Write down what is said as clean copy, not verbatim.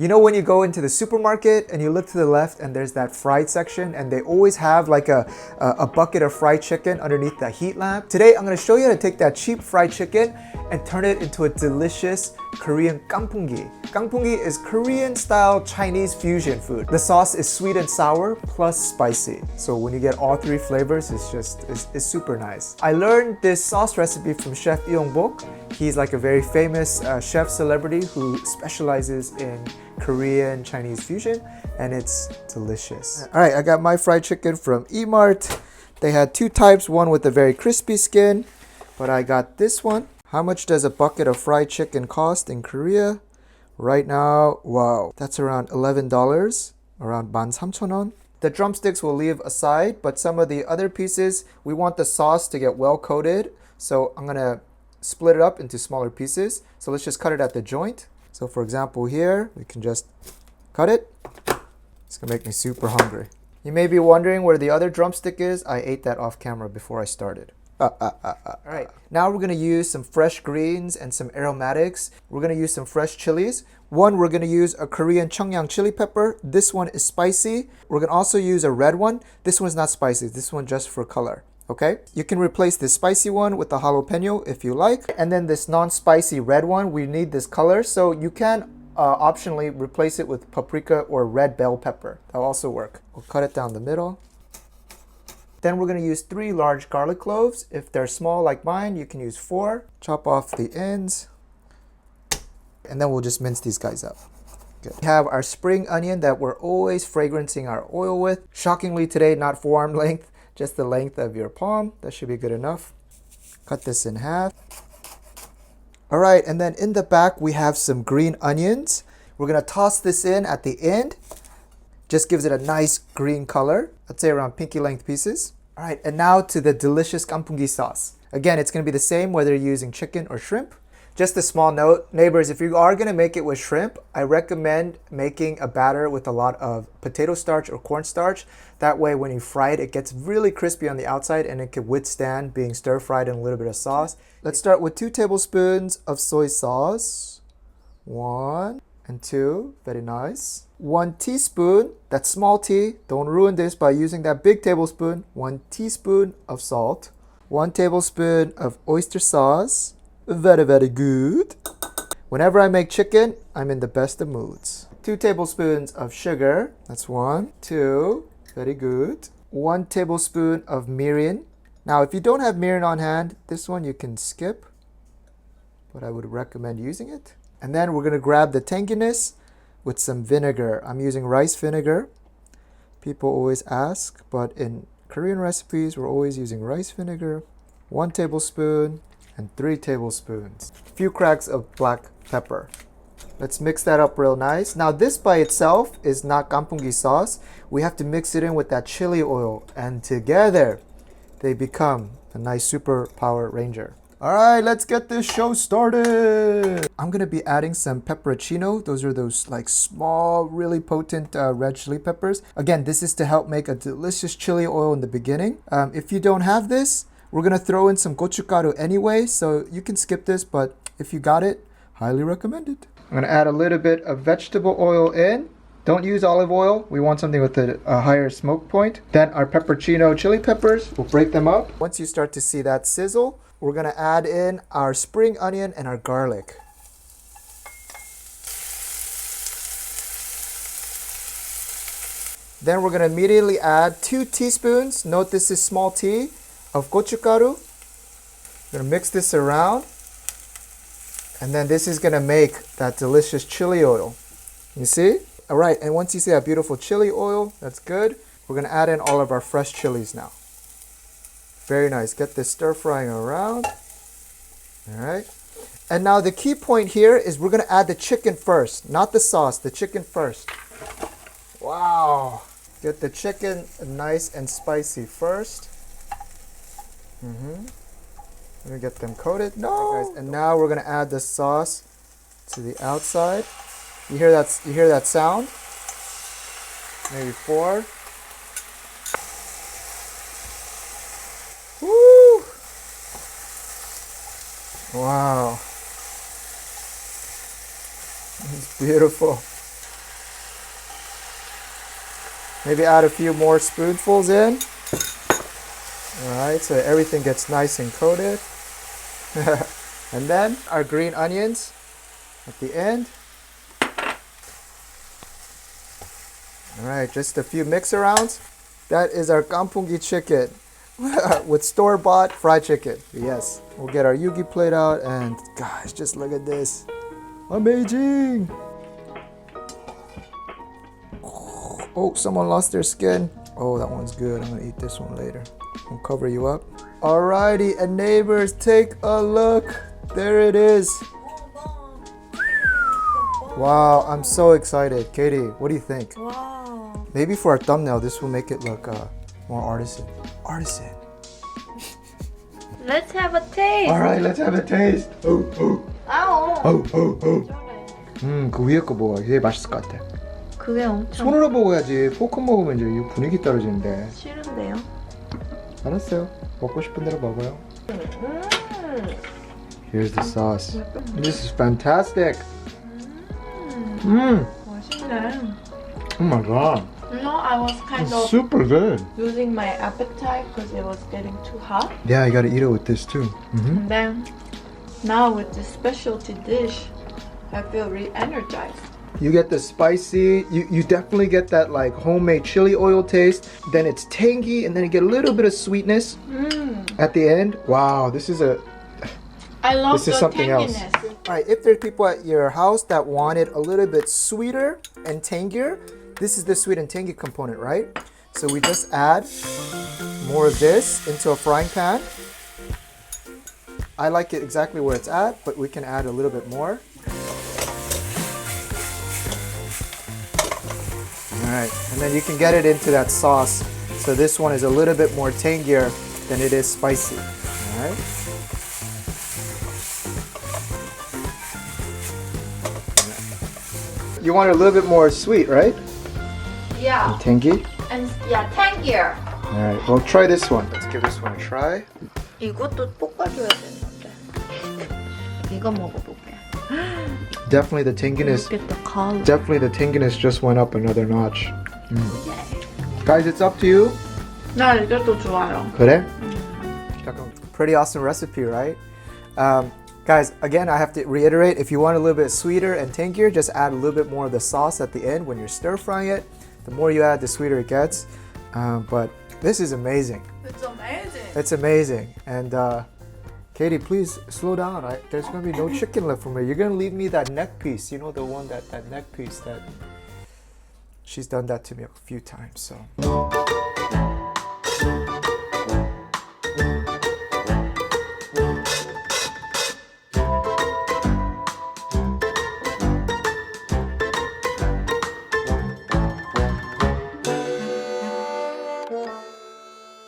You know when you go into the supermarket and you look to the left and there's that fried section and they always have like a bucket of fried chicken underneath that heat lamp? Today I'm going to show you how to take that cheap fried chicken and turn it into a delicious Korean Kkanpunggi. Kkanpunggi is Korean style Chinese fusion food. The sauce is sweet and sour plus spicy. So when you get all three flavors, it's super nice. I learned this sauce recipe from Chef yeon-bok. He's like a very famous chef celebrity who specializes in Korean Chinese fusion, and it's delicious. All right, I got my fried chicken from E-Mart. They had two types, one with a very crispy skin, but I got this one. How much does a bucket of fried chicken cost in Korea? Right now, wow, that's around $11, around 13,000won. The drumsticks we'll leave aside, but some of the other pieces, we want the sauce to get well coated, so I'm gonna split it up into smaller pieces. So let's just cut it at the joint. So for example here, we can just cut it. It's gonna make me super hungry. You may be wondering where the other drumstick is. I ate that off camera before I started. All right, now we're gonna use some fresh greens and some aromatics. We're gonna use some fresh chilies. One, we're gonna use a Korean cheongyang chili pepper. This one is spicy. We're gonna also use a red one. This one's not spicy, this one just for color. Okay, you can replace this spicy one with the jalapeno if you like. And then this non-spicy red one, we need this color. So you can optionally replace it with paprika or red bell pepper. That'll also work. We'll cut it down the middle. Then we're gonna use 3 large garlic cloves. If they're small like mine, you can use 4. Chop off the ends. And then we'll just mince these guys up. Good. We have our spring onion that we're always fragrancing our oil with. Shockingly today, not forearm length, just the length of your palm. That should be good enough. Cut this in half. All right, and then in the back, we have some green onions. We're gonna toss this in at the end. Just gives it a nice green color. I'd say around pinky length pieces. All right, and now to the delicious Kkanpunggi sauce. Again, it's gonna be the same whether you're using chicken or shrimp. Just a small note, neighbors, if you are gonna make it with shrimp, I recommend making a batter with a lot of potato starch or cornstarch. That way when you fry it, it gets really crispy on the outside and it can withstand being stir fried in a little bit of sauce. Let's start with 2 tablespoons of soy sauce. 1 and 2, very nice. 1 teaspoon, that's small t, don't ruin this by using that big tablespoon. 1 teaspoon of salt. 1 tablespoon of oyster sauce. Very, very good. Whenever I make chicken, I'm in the best of moods. 2 tablespoons of sugar. That's 1, 2, very good. 1 tablespoon of mirin. Now, if you don't have mirin on hand, this one you can skip, but I would recommend using it. And then we're gonna grab the tanginess with some vinegar. I'm using rice vinegar. People always ask, but in Korean recipes, we're always using rice vinegar. 1 tablespoon. And 3 tablespoons. A few cracks of black pepper. Let's mix that up real nice. Now this by itself is not Kkanpunggi sauce. We have to mix it in with that chili oil, and together they become a nice super Power Ranger. All right, let's get this show started. I'm gonna be adding some pepperoncino. Those are those like small, really potent red chili peppers. Again, this is to help make a delicious chili oil in the beginning. If you don't have this, we're gonna throw in some gochugaru anyway, so you can skip this, but if you got it, highly recommended. I'm gonna add a little bit of vegetable oil in. Don't use olive oil. We want something with a higher smoke point. Then our pepperoncino chili peppers, we'll break them up. Once you start to see that sizzle, we're gonna add in our spring onion and our garlic. Then we're gonna immediately add 2 teaspoons, note this is small t, of gochugaru. I'm gonna mix this around, and then this is gonna make that delicious chili oil. You see? All right, and once you see that beautiful chili oil, that's good. We're gonna add in all of our fresh chilies now. Very nice. Get this stir frying around. All right. And now the key point here is we're gonna add the chicken first, not the sauce, the chicken first. Wow. Get the chicken nice and spicy first. Let me get them coated. No, right, guys. And now we're gonna add the sauce to the outside. You hear that? You hear that sound? Maybe 4. Woo! Wow. It's beautiful. Maybe add a few more spoonfuls in. All right, so everything gets nice and coated. And then our green onions at the end. All right, just a few mix arounds. That is our Kkanpunggi chicken with store-bought fried chicken. Yes, we'll get our yugi plate out and gosh, just look at this. Amazing. Oh, someone lost their skin. Oh, that one's good. I'm gonna eat this one later. I'll cover you up. Alrighty, and neighbors, take a look. There it is. Wow, I'm so excited. Katie, what do you think? Wow. Maybe for our thumbnail, this will make it look more artisan. Artisan. Let's have a taste. Alright, let's have a taste. Oh, oh. 아오. Oh, oh, oh. 그 위에 거 먹어야 되게 맛있을 것 같아. 그게 엄청 손으로 먹어야지. 포크 먹으면 이제 이 분위기 떨어지는데. 싫은데요? 알았어요. 먹고 싶은 대로 먹어요. Here's the sauce. This is fantastic. 맛있네. Oh my god. You know, I was kind It's of super good. losing my appetite because it was getting too hot. Yeah, you gotta eat it with this too. And then now with this specialty dish, I feel re-energized. You get the spicy, you definitely get that like homemade chili oil taste. Then it's tangy and then you get a little bit of sweetness at the end. Wow, this is I love This is the something else. tanginess. Alright, if there's people at your house that wanted a little bit sweeter and tangier, this is the sweet and tangy component, right? So we just add more of this into a frying pan. I like it exactly where it's at, but we can add a little bit more. Alright, and then you can get it into that sauce. So this one is a little bit more tangier than it is spicy. Alright. You want it a little bit more sweet, right? Yeah, Tangy? and yeah, tangier. Alright, well try this one. Let's give this one a try. 이것도 볶아줘야 되는데. 이거 먹어볼게. Definitely the tanginess. Look at the color. Definitely the tanginess just went up another notch. Guys, it's up to you. 나 이것도 좋아요. 그래? Pretty awesome recipe, right? Guys, again, I have to reiterate, if you want a little bit sweeter and tangier, just add a little bit more of the sauce at the end when you're stir frying it. The more you add, the sweeter it gets. But this is amazing. It's amazing. It's amazing. And Katie, please slow down. There's going to be no chicken left for me. You're going to leave me that neck piece. You know, the one, that neck piece that she's done that to me a few times. So.